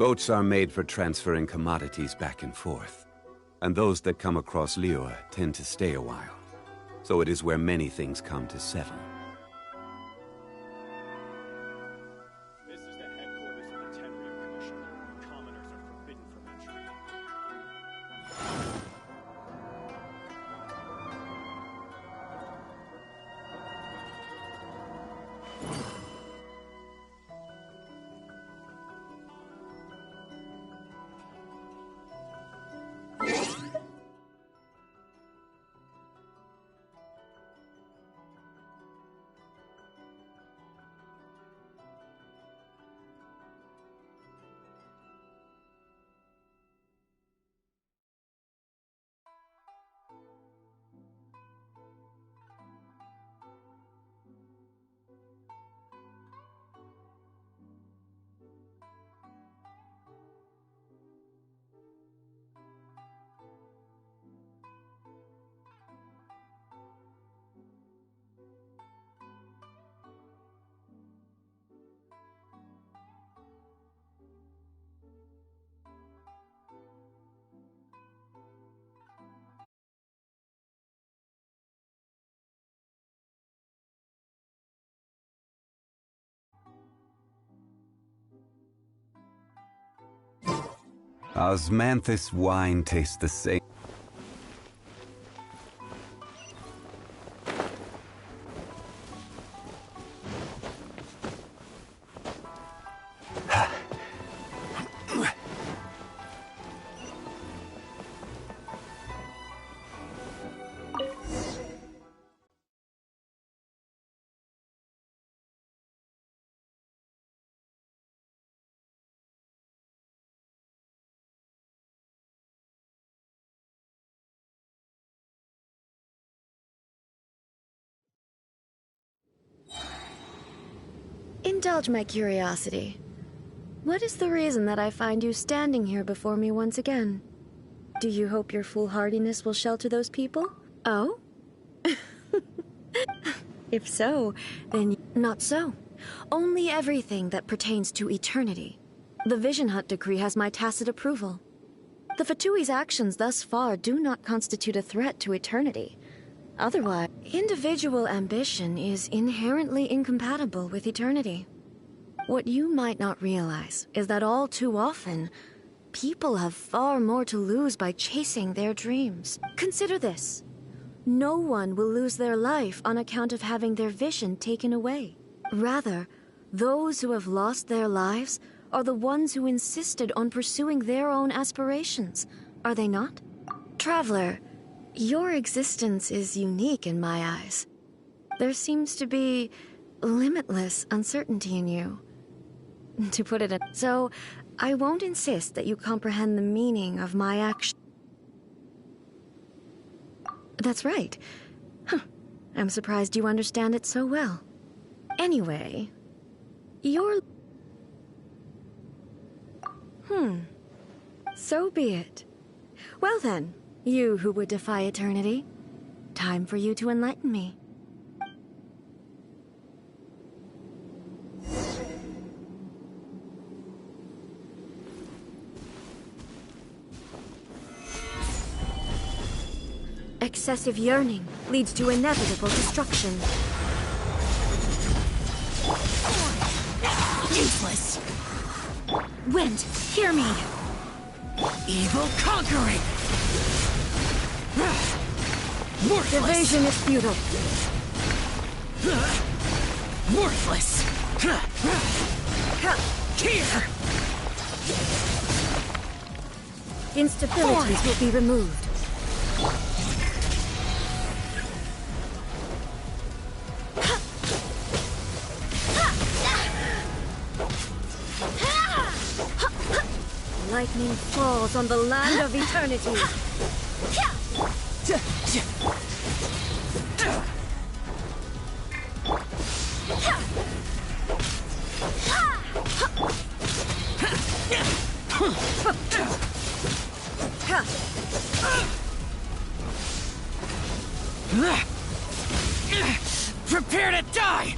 Boats are made for transferring commodities back and forth. And those that come across Liyue tend to stay a while. So it is where many things come to settle. This is the headquarters of the Tenryou Commission. Commoners are forbidden from entry. Osmanthus wine tastes the same. Indulge my curiosity. What is the reason that I find you standing here before me once again? Do you hope your foolhardiness will shelter those people? Oh? If so, then not so. Only everything that pertains to eternity. The Vision Hut decree has my tacit approval. The Fatui's actions thus far do not constitute a threat to eternity. Otherwise, individual ambition is inherently incompatible with eternity. What you might not realize is that all too often, people have far more to lose by chasing their dreams. Consider this. No one will lose their life on account of having their vision taken away. Rather, those who have lost their lives are the ones who insisted on pursuing their own aspirations, are they not? Traveler, your existence is unique in my eyes. There seems to be limitless uncertainty in you. To put it in... So, I won't insist that you comprehend the meaning of my action. That's right. Huh. I'm surprised you understand it so well. Anyway, you're... So be it. Well then, you who would defy eternity, time for you to enlighten me. Excessive yearning leads to inevitable destruction. Useless! Wind, hear me! Evil conquering! Worthless! Evasion is futile. Worthless! Here! Instabilities will be removed. Lightning falls on the land of eternity. Prepare to die!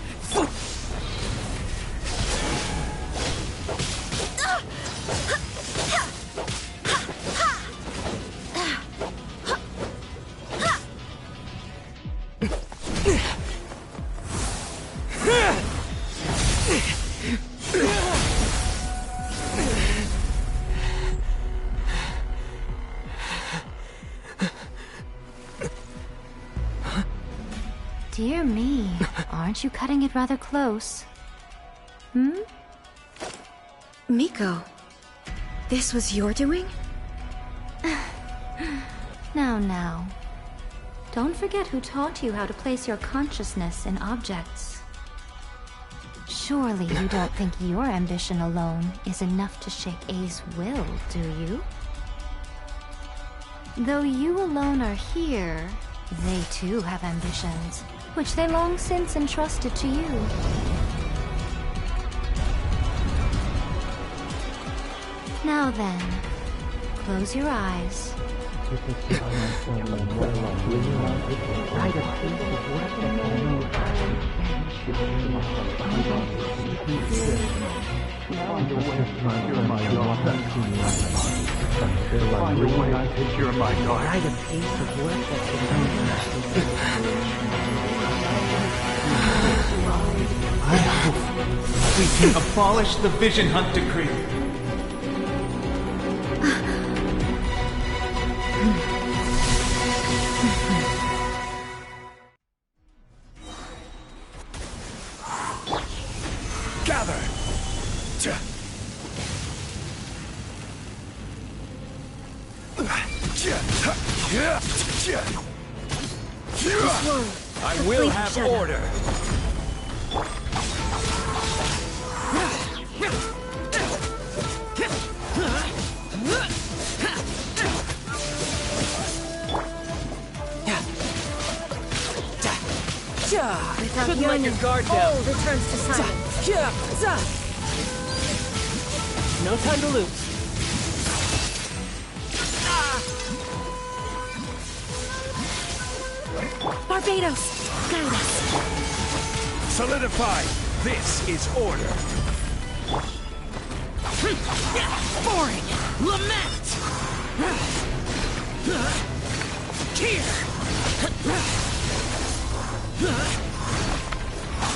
Dear me, aren't you cutting it rather close? Miko, this was your doing? Now. Don't forget who taught you how to place your consciousness in objects. Surely you don't think your ambition alone is enough to shake A's will, do you? Though you alone are here, they too have ambitions, which they long since entrusted to you. Now then, close your eyes. I hope we can abolish the Vision Hunt Decree. Gather! I will have order! Without yearning, all returns to silence. No time to lose. Barbados, guide us. Solidify! This is order! Boring! Lament! Here!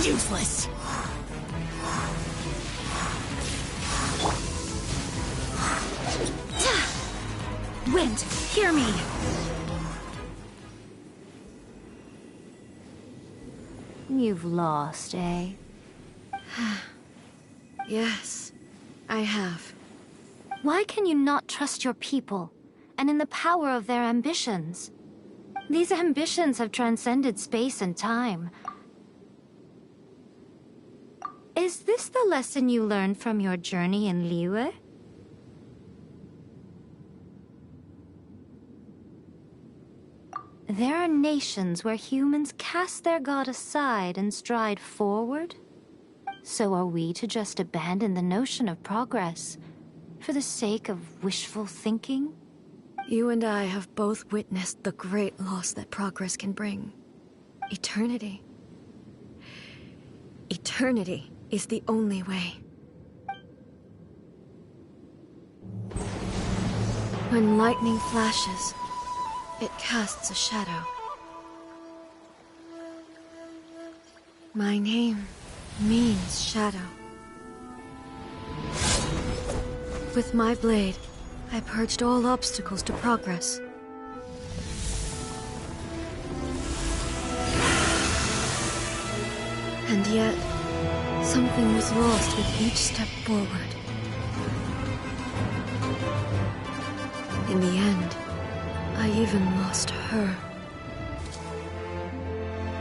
Useless! Wind, hear me. You've lost, eh? Yes, I have. Why can you not trust your people, and in the power of their ambitions? These ambitions have transcended space and time. Is this the lesson you learned from your journey in Liyue? There are nations where humans cast their god aside and stride forward. So are we to just abandon the notion of progress for the sake of wishful thinking? You and I have both witnessed the great loss that progress can bring. Eternity. Eternity is the only way. When lightning flashes, it casts a shadow. My name means shadow. With my blade, I purged all obstacles to progress. And yet, something was lost with each step forward. In the end, I even lost her.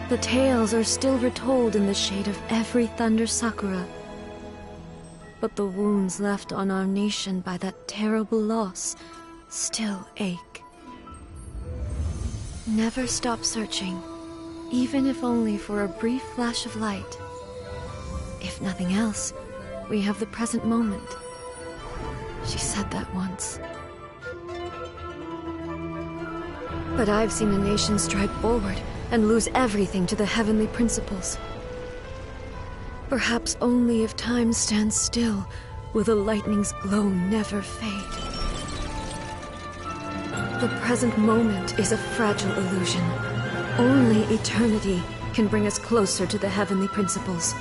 The tales are still retold in the shade of every Thunder Sakura. But the wounds left on our nation by that terrible loss still ache. Never stop searching, even if only for a brief flash of light. If nothing else, we have the present moment. She said that once. But I've seen a nation stride forward and lose everything to the heavenly principles. Perhaps only if time stands still will the lightning's glow never fade. The present moment is a fragile illusion. Only eternity can bring us closer to the heavenly principles.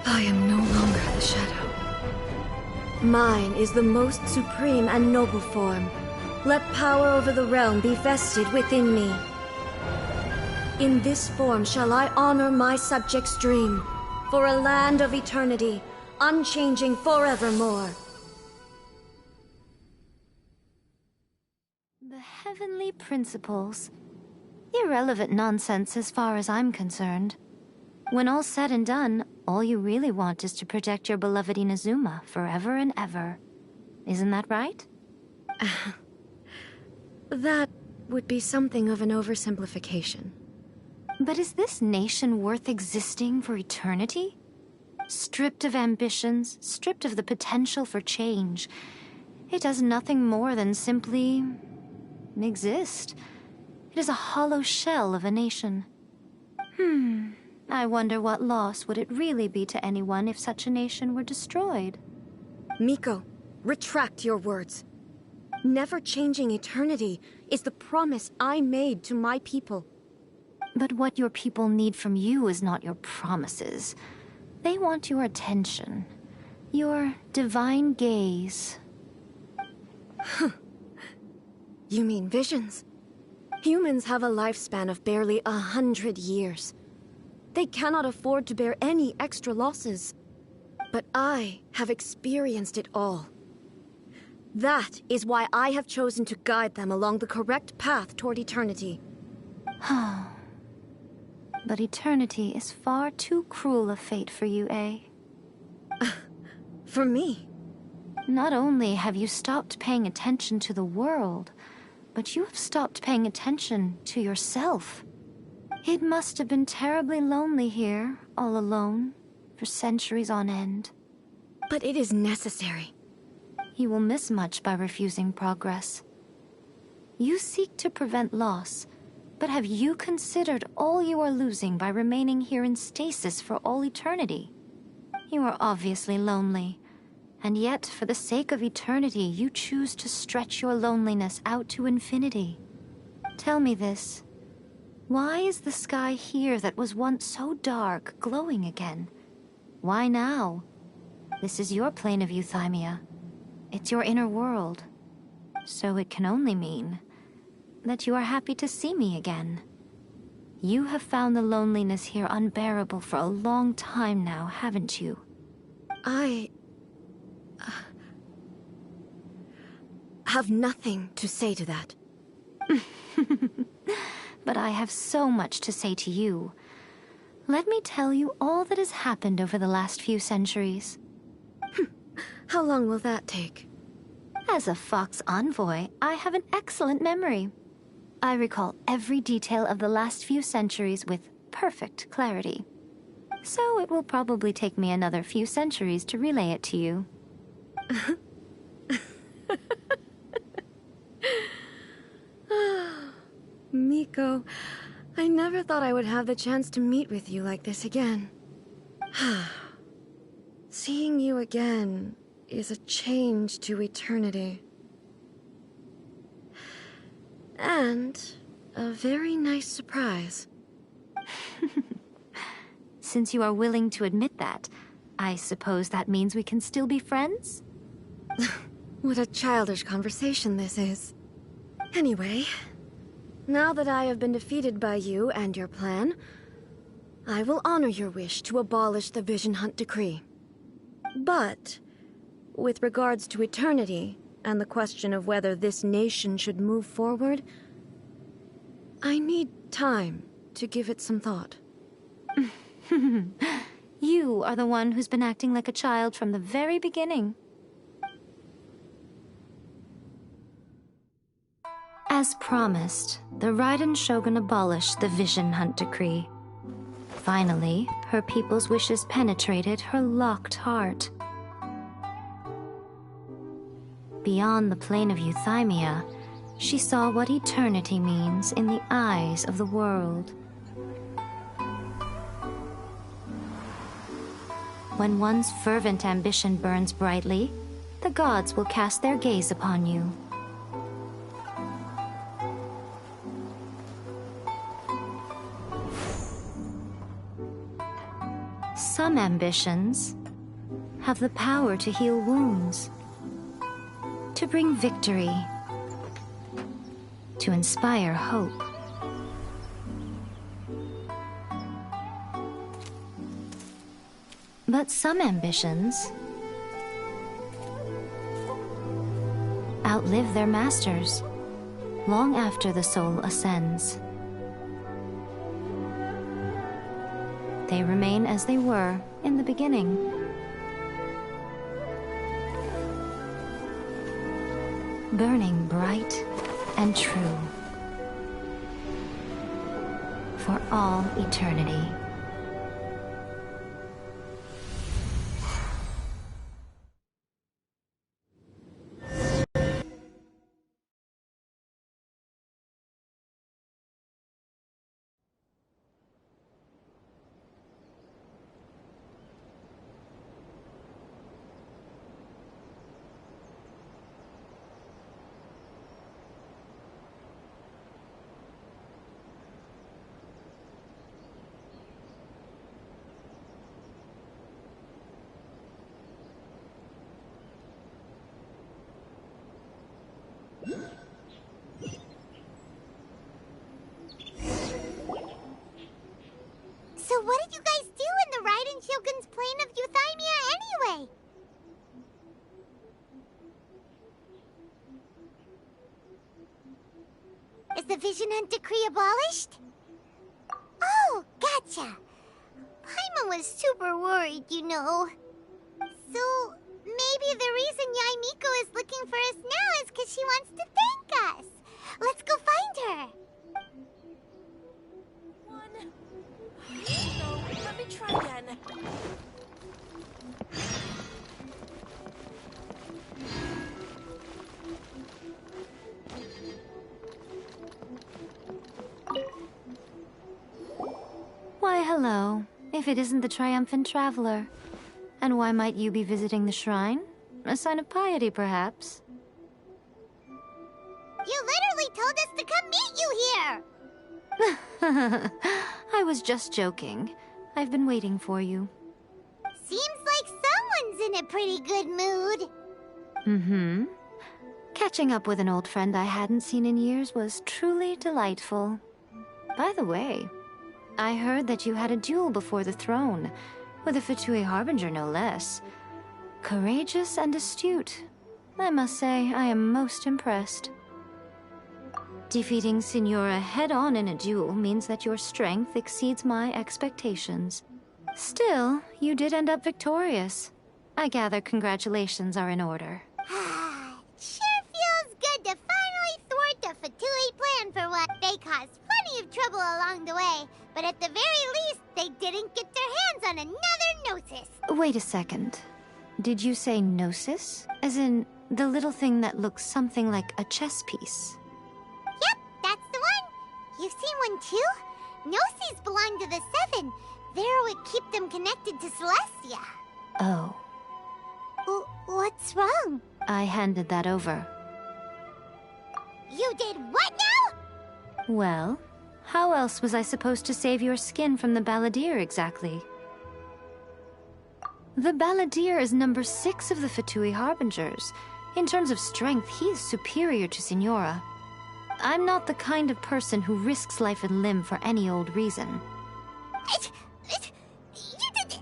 I am no longer the shadow. Mine is the most supreme and noble form. Let power over the realm be vested within me. In this form shall I honor my subjects' dream, for a land of eternity, unchanging forevermore. The heavenly principles. Irrelevant nonsense as far as I'm concerned. When all's said and done, all you really want is to protect your beloved Inazuma forever and ever. Isn't that right? That would be something of an oversimplification. But is this nation worth existing for eternity? Stripped of ambitions, stripped of the potential for change, it does nothing more than simply exist. It is a hollow shell of a nation. I wonder what loss would it really be to anyone if such a nation were destroyed? Miko, retract your words. Never-changing eternity is the promise I made to my people. But what your people need from you is not your promises. They want your attention. Your divine gaze. You mean visions? Humans have a lifespan of barely 100 years. They cannot afford to bear any extra losses. But I have experienced it all. That is why I have chosen to guide them along the correct path toward eternity. But eternity is far too cruel a fate for you, eh? For me? Not only have you stopped paying attention to the world, but you have stopped paying attention to yourself. It must have been terribly lonely here, all alone, for centuries on end. But it is necessary. You will miss much by refusing progress. You seek to prevent loss, but have you considered all you are losing by remaining here in stasis for all eternity? You are obviously lonely, and yet for the sake of eternity you choose to stretch your loneliness out to infinity. Tell me this. Why is the sky here that was once so dark glowing again? Why now? This is your plane of euthymia. It's your inner world. So it can only mean that you are happy to see me again. You have found the loneliness here unbearable for a long time now, haven't you? I have nothing to say to that. But I have so much to say to you. Let me tell you all that has happened over the last few centuries. How long will that take? As a Fox envoy, I have an excellent memory. I recall every detail of the last few centuries with perfect clarity. So it will probably take me another few centuries to relay it to you. Miko, I never thought I would have the chance to meet with you like this again. Seeing you again is a change to eternity. And a very nice surprise. Since you are willing to admit that, I suppose that means we can still be friends? What a childish conversation this is. Anyway, now that I have been defeated by you and your plan, I will honor your wish to abolish the Vision Hunt Decree. But, with regards to eternity, and the question of whether this nation should move forward, I need time to give it some thought. You are the one who's been acting like a child from the very beginning. As promised, the Raiden Shogun abolished the Vision Hunt Decree. Finally, her people's wishes penetrated her locked heart. Beyond the plane of euthymia, she saw what eternity means in the eyes of the world. When one's fervent ambition burns brightly, the gods will cast their gaze upon you. Some ambitions have the power to heal wounds, to bring victory, to inspire hope. But some ambitions outlive their masters long after the soul ascends. They remain as they were in the beginning. Burning bright and true for all eternity. So what did you guys do in the Raiden Shogun's plane of Euthymia anyway? Is the Vision Hunt decree abolished? Oh, gotcha. Paimon was super worried, you know. So, maybe the reason Yaimiko is looking for us now is because she wants to thank us. Let's go find her. No, let me try again. Why, hello. If it isn't the triumphant traveler. And why might you be visiting the shrine? A sign of piety, perhaps? You literally told us to come meet you here! I was just joking. I've been waiting for you. Seems like someone's in a pretty good mood. Mm-hmm. Catching up with an old friend I hadn't seen in years was truly delightful. By the way, I heard that you had a duel before the throne, with a Fatui Harbinger no less. Courageous and astute. I must say, I am most impressed. Defeating Signora head-on in a duel means that your strength exceeds my expectations. Still, you did end up victorious. I gather congratulations are in order. Sure feels good to finally thwart the Fatui plan for once. They caused plenty of trouble along the way, but at the very least, they didn't get their hands on another Gnosis. Wait a second. Did you say Gnosis? As in, the little thing that looks something like a chess piece? Yep, that's the one. You've seen one too? Gnosis belong to the Seven. They're what keep them connected to Celestia. Oh. What's wrong? I handed that over. You did what now? Well, how else was I supposed to save your skin from the Balladeer exactly? The Balladeer is number 6 of the Fatui Harbingers. In terms of strength, he is superior to Signora. I'm not the kind of person who risks life and limb for any old reason. You did...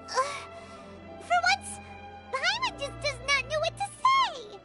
for once, Paimon just does not know what to say.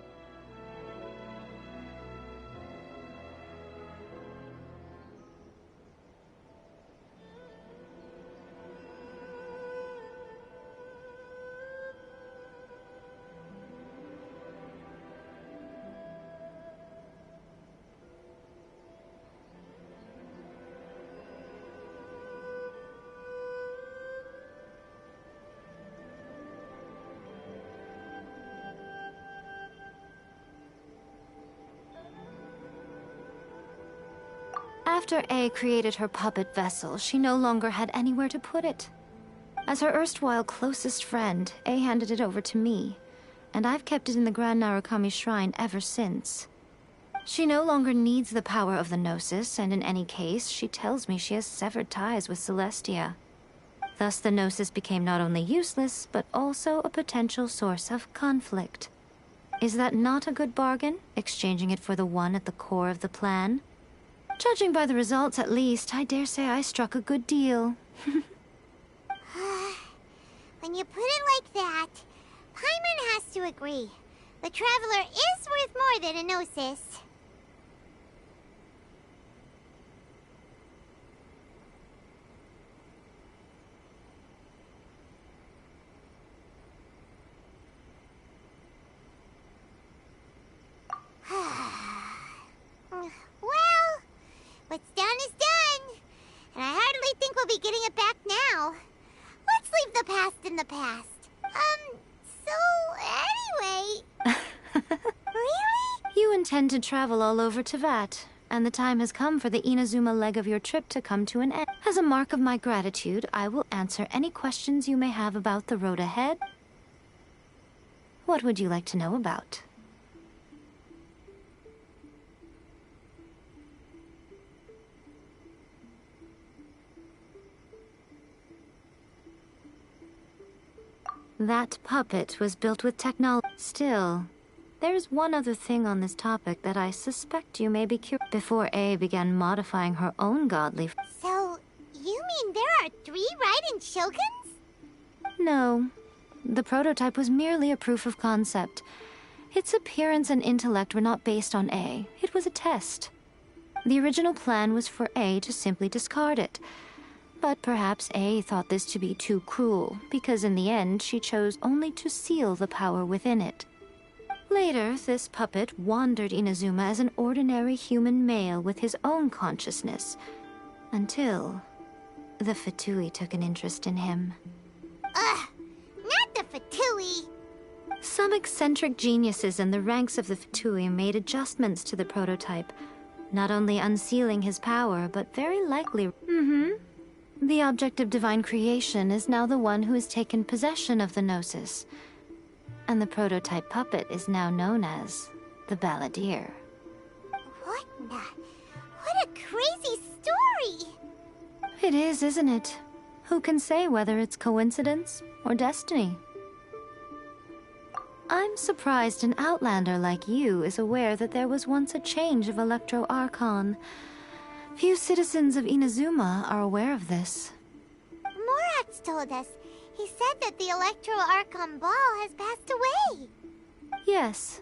After A created her puppet vessel, she no longer had anywhere to put it. As her erstwhile closest friend, A handed it over to me, and I've kept it in the Grand Narukami Shrine ever since. She no longer needs the power of the Gnosis, and in any case, she tells me she has severed ties with Celestia. Thus the Gnosis became not only useless, but also a potential source of conflict. Is that not a good bargain, exchanging it for the one at the core of the plan? Judging by the results, at least, I dare say I struck a good deal. When when you put it like that, Paimon has to agree. The Traveler is worth more than a Gnosis. Well, what's done is done. And I hardly think we'll be getting it back now. Let's leave the past in the past. So anyway... Really? You intend to travel all over Teyvat, and the time has come for the Inazuma leg of your trip to come to an end. As a mark of my gratitude, I will answer any questions you may have about the road ahead. What would you like to know about? That puppet was built with technology. Still, there's one other thing on this topic that I suspect you may be curious. Before A began modifying her own godly... So, you mean there are 3 Raiden Shoguns? No. The prototype was merely a proof of concept. Its appearance and intellect were not based on A. It was a test. The original plan was for A to simply discard it. But perhaps A thought this to be too cruel, because in the end she chose only to seal the power within it. Later, this puppet wandered Inazuma as an ordinary human male with his own consciousness, until the Fatui took an interest in him. Ugh, not the Fatui! Some eccentric geniuses in the ranks of the Fatui made adjustments to the prototype, not only unsealing his power, but very likely... The object of divine creation is now the one who has taken possession of the Gnosis. And the prototype puppet is now known as the Balladeer. What a crazy story! It is, isn't it? Who can say whether it's coincidence or destiny? I'm surprised an outlander like you is aware that there was once a change of Electro Archon. Few citizens of Inazuma are aware of this. Moratz told us. He said that the Electro Archon Ball has passed away. Yes.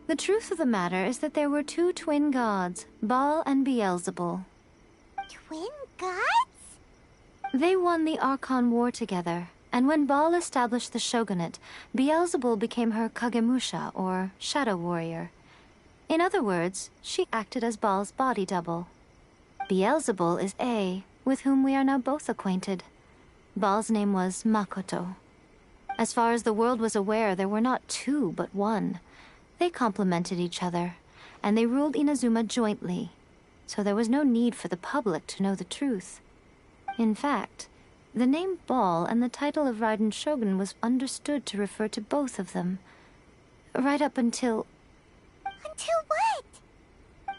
The truth of the matter is that there were 2 twin gods, Baal and Beelzebul. Twin gods? They won the Archon War together, and when Baal established the shogunate, Beelzebul became her Kagemusha, or shadow warrior. In other words, she acted as Baal's body double. Beelzebul is A, with whom we are now both acquainted. Baal's name was Makoto. As far as the world was aware, there were not 2, but 1. They complemented each other, and they ruled Inazuma jointly, so there was no need for the public to know the truth. In fact, the name Baal and the title of Raiden Shogun was understood to refer to both of them. Right up until... Until what?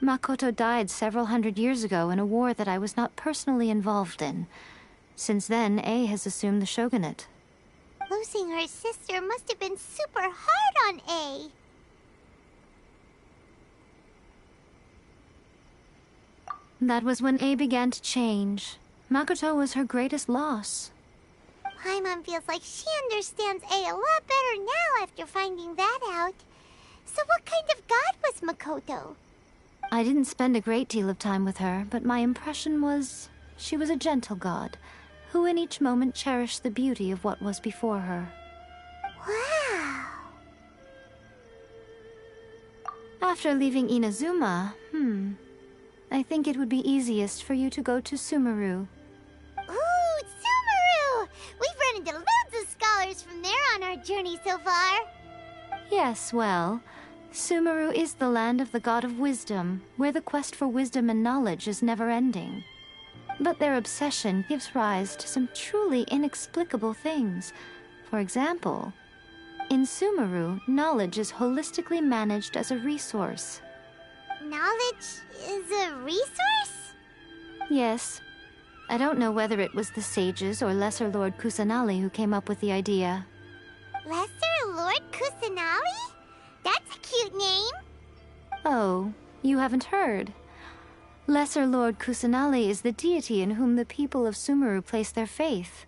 Makoto died several hundred years ago in a war that I was not personally involved in. Since then, A has assumed the shogunate. Losing her sister must have been super hard on A. That was when A began to change. Makoto was her greatest loss. Paimon feels like she understands A a lot better now after finding that out. So what kind of god was Makoto? I didn't spend a great deal of time with her, but my impression was she was a gentle god, who in each moment cherished the beauty of what was before her. Wow! After leaving Inazuma, I think it would be easiest for you to go to Sumeru. Ooh, Sumeru! We've run into loads of scholars from there on our journey so far. Yes, well, Sumeru is the land of the god of wisdom, where the quest for wisdom and knowledge is never-ending. But their obsession gives rise to some truly inexplicable things. For example, in Sumeru, knowledge is holistically managed as a resource. Knowledge is a resource? Yes. I don't know whether it was the sages or Lesser Lord Kusanali who came up with the idea. Lesser Lord Kusanali? That's a cute name. Oh, you haven't heard. Lesser Lord Kusanali is the deity in whom the people of Sumeru place their faith.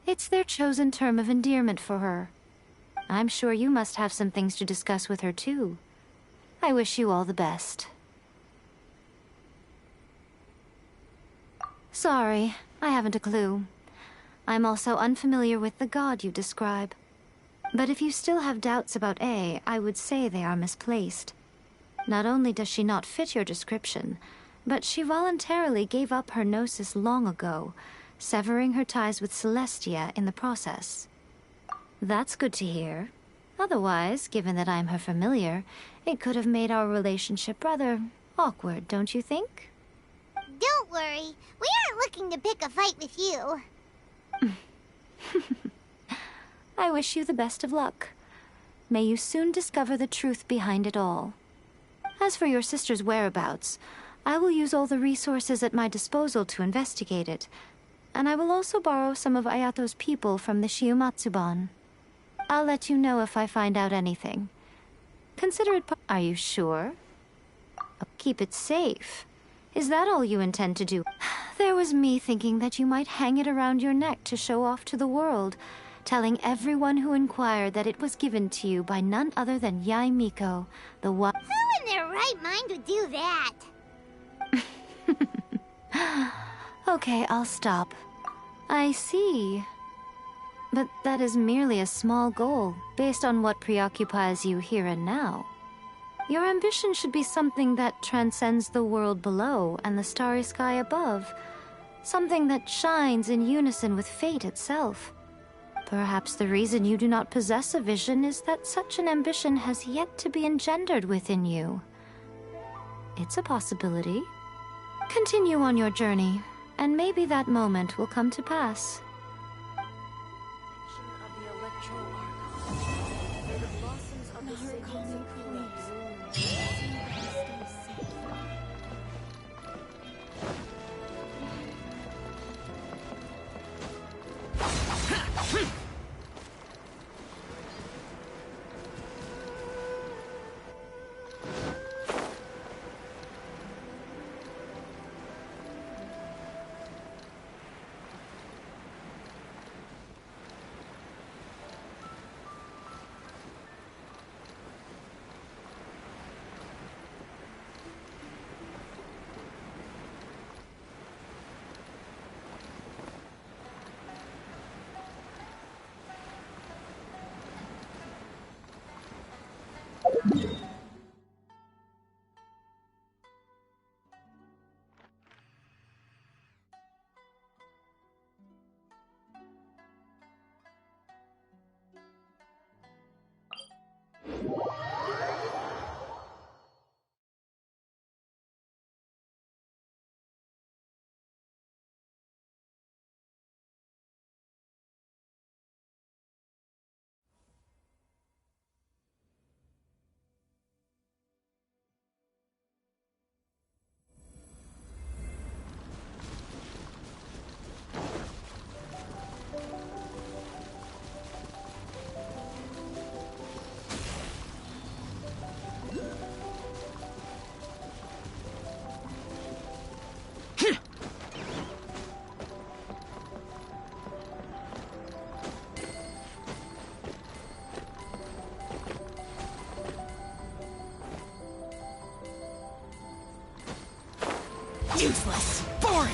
It's their chosen term of endearment for her. I'm sure you must have some things to discuss with her, too. I wish you all the best. Sorry, I haven't a clue. I'm also unfamiliar with the god you describe. But if you still have doubts about A, I would say they are misplaced. Not only does she not fit your description, but she voluntarily gave up her gnosis long ago, severing her ties with Celestia in the process. That's good to hear. Otherwise, given that I'm her familiar, it could have made our relationship rather awkward, don't you think? Don't worry, we aren't looking to pick a fight with you. I wish you the best of luck. May you soon discover the truth behind it all. As for your sister's whereabouts, I will use all the resources at my disposal to investigate it, and I will also borrow some of Ayato's people from the Shiumatsuban. I'll let you know if I find out anything. Consider it Are you sure? Keep it safe. Is that all you intend to do? There was me thinking that you might hang it around your neck to show off to the world, telling everyone who inquired that it was given to you by none other than Yae Miko, the one— Who in their right mind would do that? Okay, I'll stop. I see. But that is merely a small goal, based on what preoccupies you here and now. Your ambition should be something that transcends the world below and the starry sky above. Something that shines in unison with fate itself. Perhaps the reason you do not possess a vision is that such an ambition has yet to be engendered within you. It's a possibility. Continue on your journey, and maybe that moment will come to pass. Of the Electro Archon. Where the blossoms of the sacred Useless. Boring.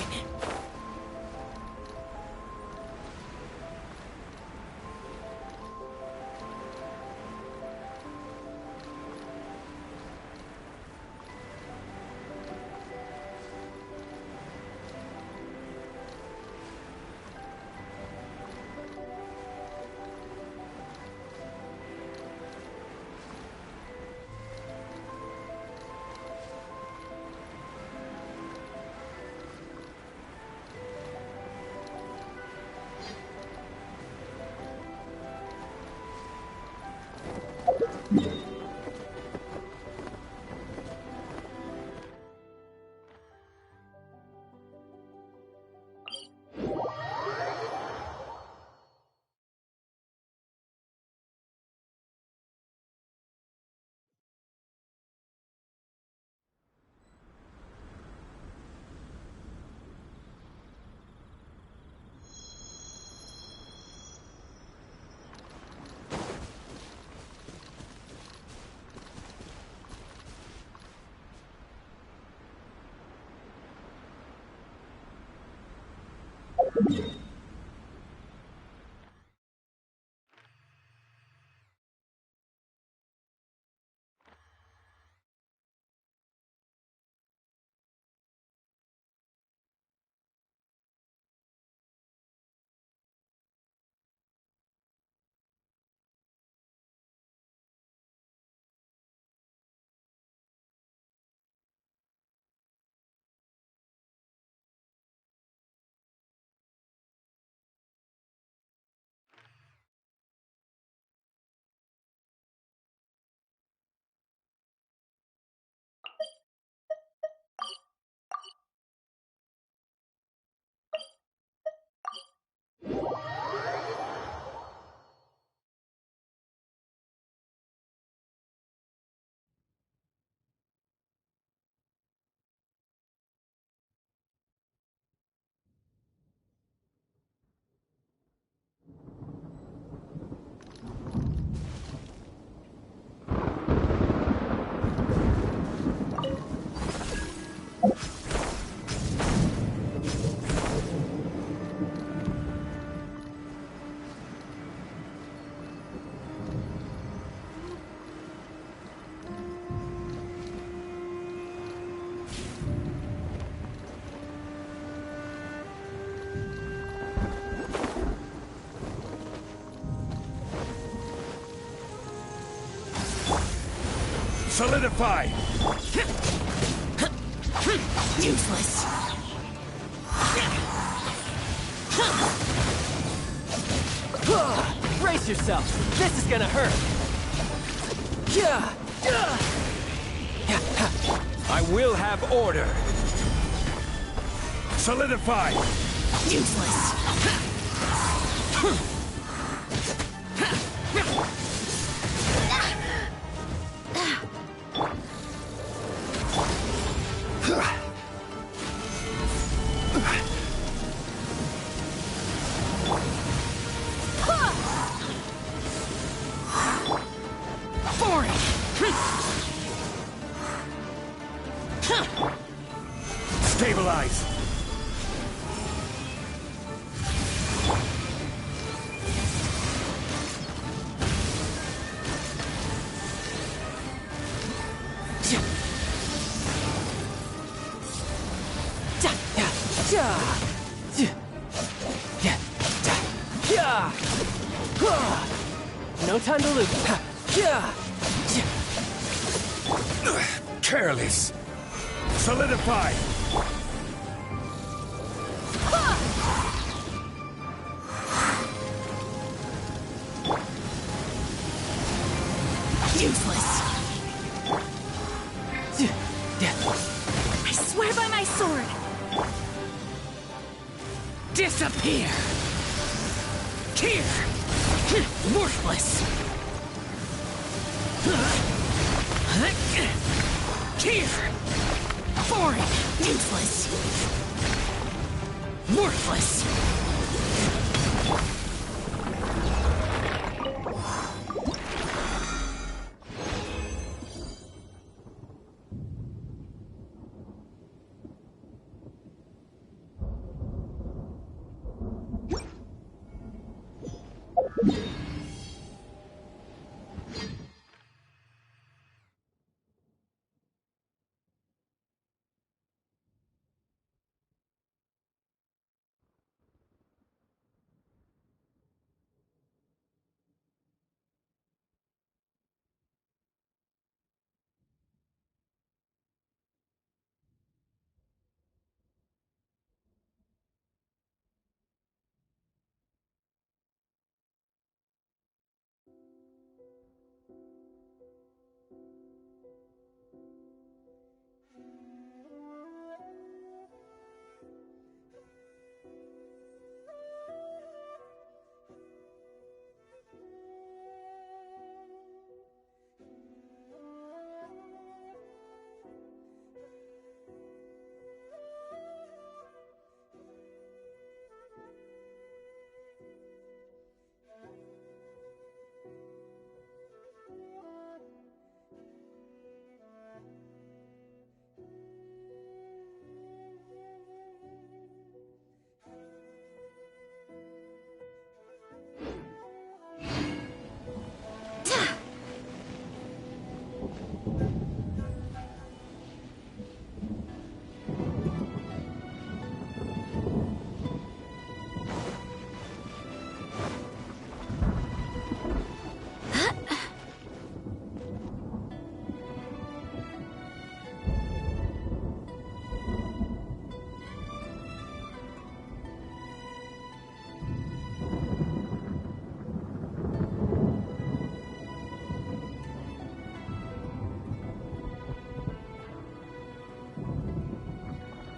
Solidify! Useless. Brace yourself. This is gonna hurt. I will have order. Solidify! Useless. Stabilize! No time to lose. Careless! Solidify! Useless. I swear by my sword. Disappear. Here. Worthless. Here. Foreign. Useless. Worthless.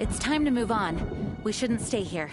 It's time to move on. We shouldn't stay here.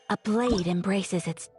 A blade embraces its...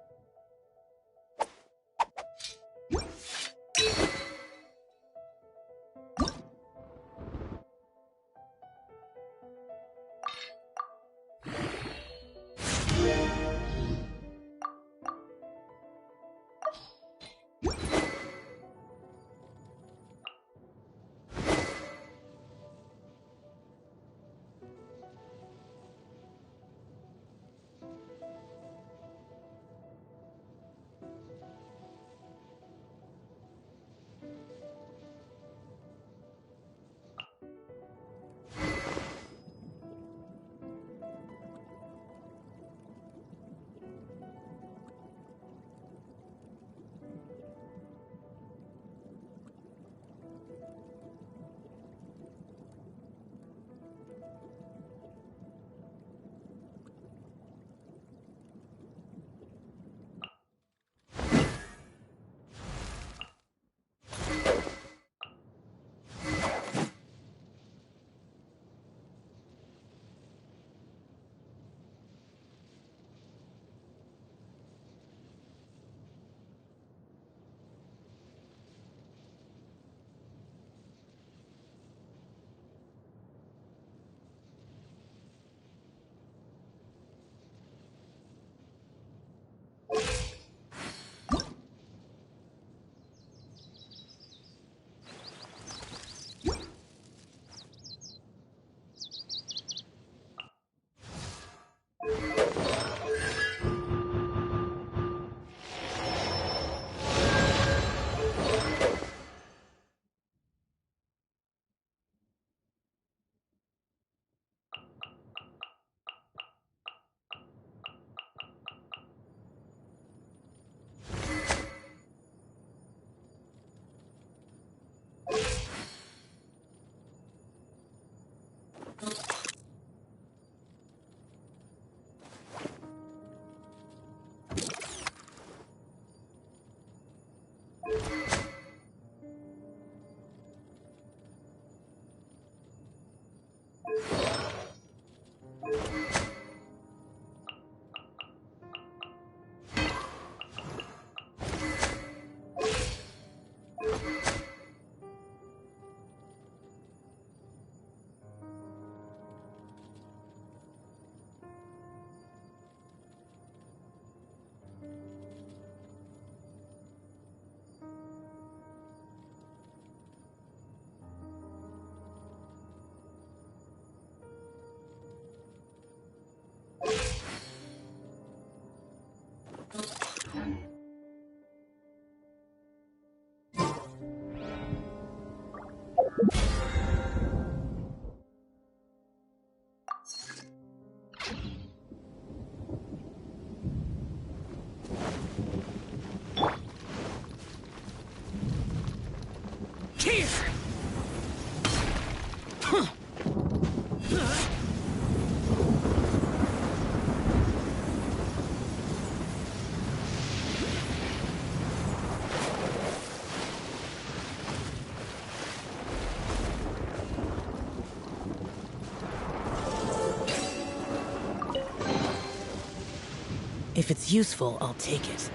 If it's useful, I'll take it.